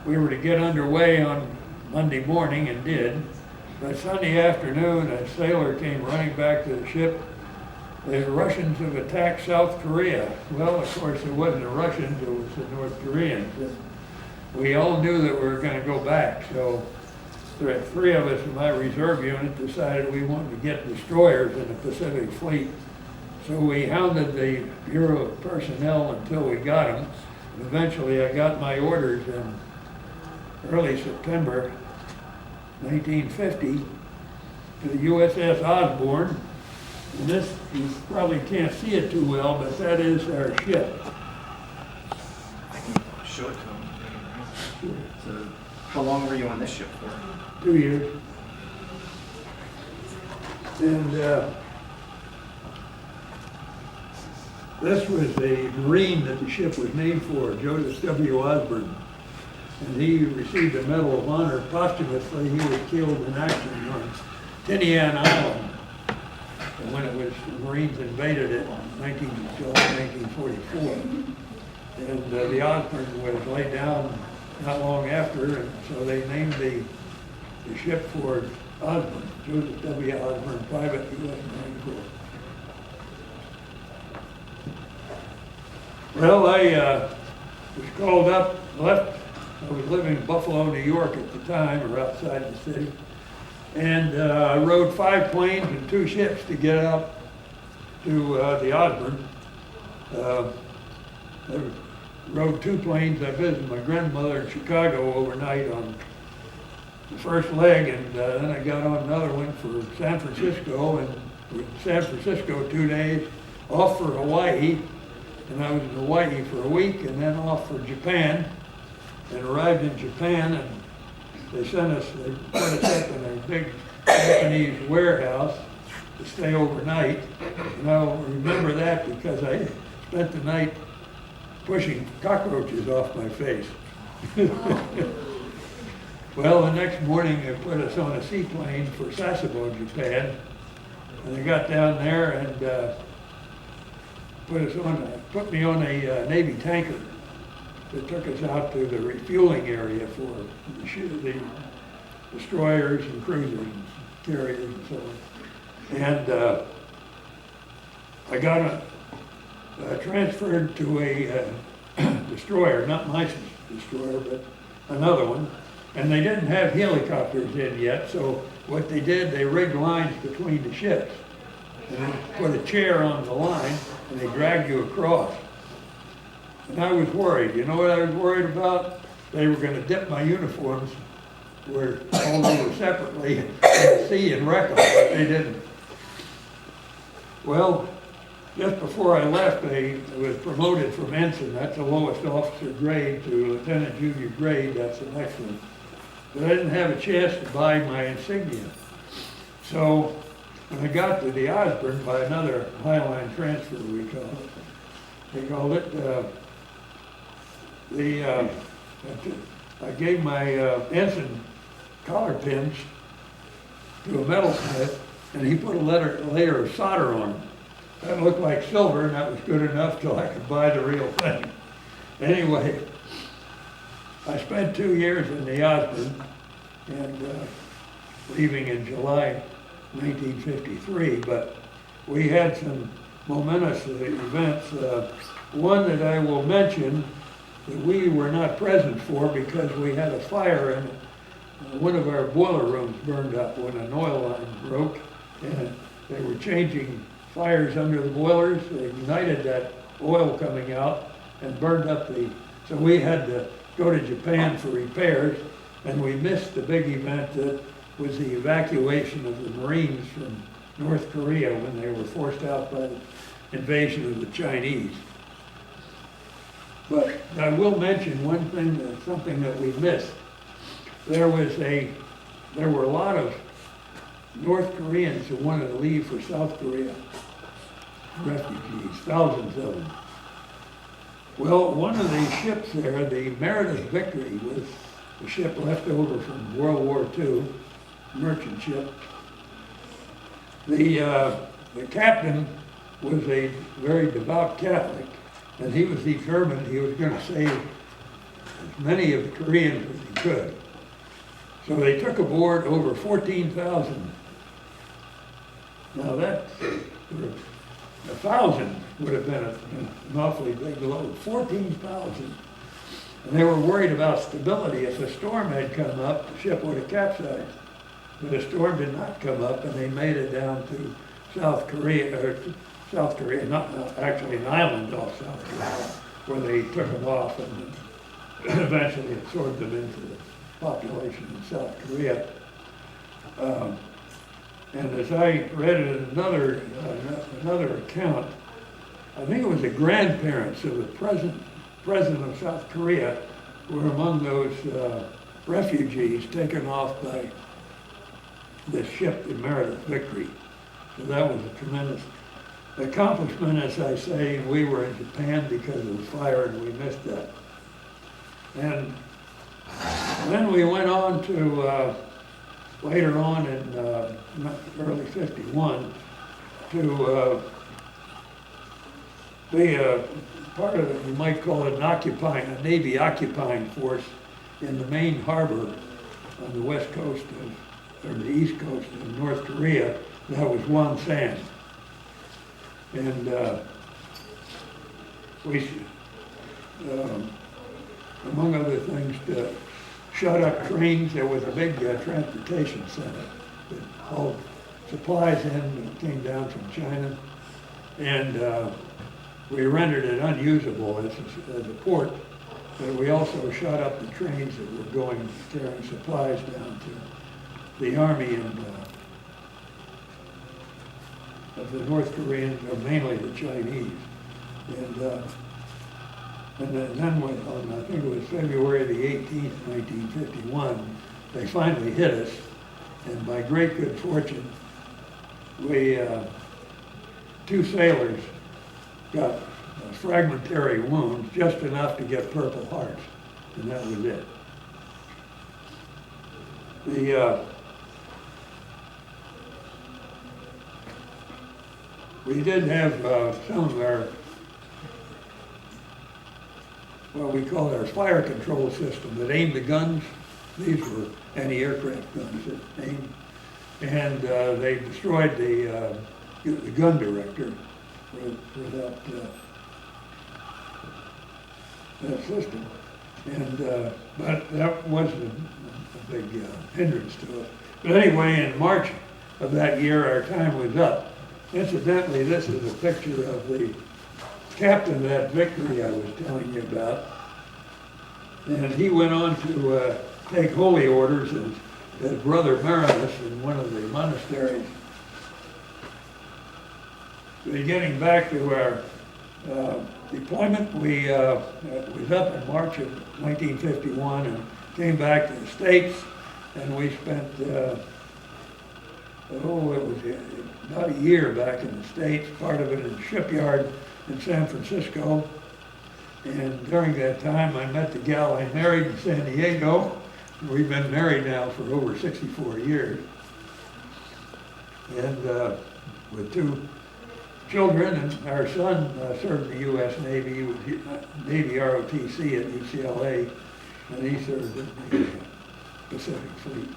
we were to get underway on Monday morning and did. By Sunday afternoon, a sailor came running back to the ship. The Russians have attacked South Korea. Well, of course, it wasn't the Russians, it was the North Koreans. We all knew that we were going to go back, so three of us in my reserve unit decided we wanted to get destroyers in the Pacific Fleet. So we hounded the Bureau of Personnel until we got them. And eventually I got my orders in early September 1950 to the USS Osborne. And this, you probably can't see it too well, but that is our ship. I can show it to him. So, how long were you on this ship for? 2 years. And this was the Marine that the ship was named for, Joseph W. Osborne. And he received a Medal of Honor posthumously. He was killed in action on Tinian Island. And when it was, the Marines invaded it in July 1944. And the Osborne was laid down not long after, and so they named the ship for Osborne, Joseph W. Osborne, Private U.S. Marine Corps. Well, I was called up, left. I was living in Buffalo, New York at the time, or outside the city. And I rode 5 planes and 2 ships to get out to the Osborne. I rode 2 planes. I visited my grandmother in Chicago overnight on the first leg, and then I got on another one for San Francisco, and San Francisco 2 days, off for Hawaii, and I was in Hawaii for a week, and then off for Japan, and arrived in Japan, and they put us up in a big Japanese warehouse to stay overnight. And I'll remember that because I spent the night pushing cockroaches off my face. Well, the next morning they put us on a seaplane for Sasebo, Japan, and I got down there and put me on a Navy tanker that took us out to the refueling area for the destroyers and cruisers and carriers and so on. And I got transferred to a destroyer, not my destroyer, but another one. And they didn't have helicopters in yet, so what they did, they rigged lines between the ships. And they put a chair on the line, and they dragged you across. And I was worried. You know what I was worried about? They were going to dip my uniforms, were all over separately, in the sea and wreck them, but they didn't. Well, just before I left, I was promoted from ensign, that's the lowest officer grade, to lieutenant junior grade, that's the next one. But I didn't have a chance to buy my insignia. So when I got to the Osborne by another Highline transfer, we call it, they called it, I gave my ensign collar pins to a metalsmith, and he put a layer of solder on them. That looked like silver, and that was good enough till I could buy the real thing. Anyway, I spent 2 years in the Osborne, and leaving in July 1953, but we had some momentous events. One that I will mention that we were not present for because we had a fire and one of our boiler rooms burned up when an oil line broke, and they were changing fires under the boilers. They ignited that oil coming out and burned up so we had to go to Japan for repairs, and we missed the big event that was the evacuation of the Marines from North Korea when they were forced out by the invasion of the Chinese. But I will mention one thing, something that we missed. There were a lot of North Koreans who wanted to leave for South Korea, refugees, thousands of them. Well, one of the ships there, the Meredith Victory, was a ship left over from World War II, merchant ship. The captain was a very devout Catholic, and he was determined he was going to save as many of the Koreans as he could. So they took aboard over 14,000. Now that, 1,000 would have been an awfully big load, 14,000. And they were worried about stability. If a storm had come up, the ship would have capsized. But a storm did not come up, and they made it down to South Korea, not actually an island off South Korea, where they took them off and eventually absorbed them into the population in South Korea. And as I read it in another account, I think it was the grandparents of the president of South Korea were among those refugees taken off by the ship, the Meredith Victory. So that was a tremendous accomplishment, as I say. We were in Japan because it was fire and we missed that. And then we went on to, later on in early '51, to be a part of, you might call it a Navy occupying force in the main harbor on the west coast or the east coast of North Korea. That was Wonsan. And we, among other things, to shut up trains. There was a big transportation center that hauled supplies in that came down from China. And we rendered it unusable as a port, but we also shut up the trains that were going, carrying supplies down to the army and of the North Koreans, or mainly the Chinese. And then on, I think it was February the 18th, 1951, they finally hit us. And by great good fortune, we, 2 sailors got fragmentary wounds, just enough to get Purple Hearts, and that was it. We did have some of our, what we call our fire control system that aimed the guns. These were anti-aircraft guns that aimed, and they destroyed the gun director for that system. And but that wasn't a big hindrance to us. But anyway, in March of that year, our time was up. Incidentally, this is a picture of the captain of that Victory I was telling you about. And he went on to take holy orders as Brother Marinus in one of the monasteries. Getting back to our deployment, we was up in March of 1951 and came back to the States, and we spent, it was about a year back in the States, part of it in the shipyard in San Francisco. And during that time, I met the gal I married in San Diego. We've been married now for over 64 years. And with 2 children, and our son served in the U.S. Navy. He was Navy ROTC at UCLA, and he served in the Pacific Fleet.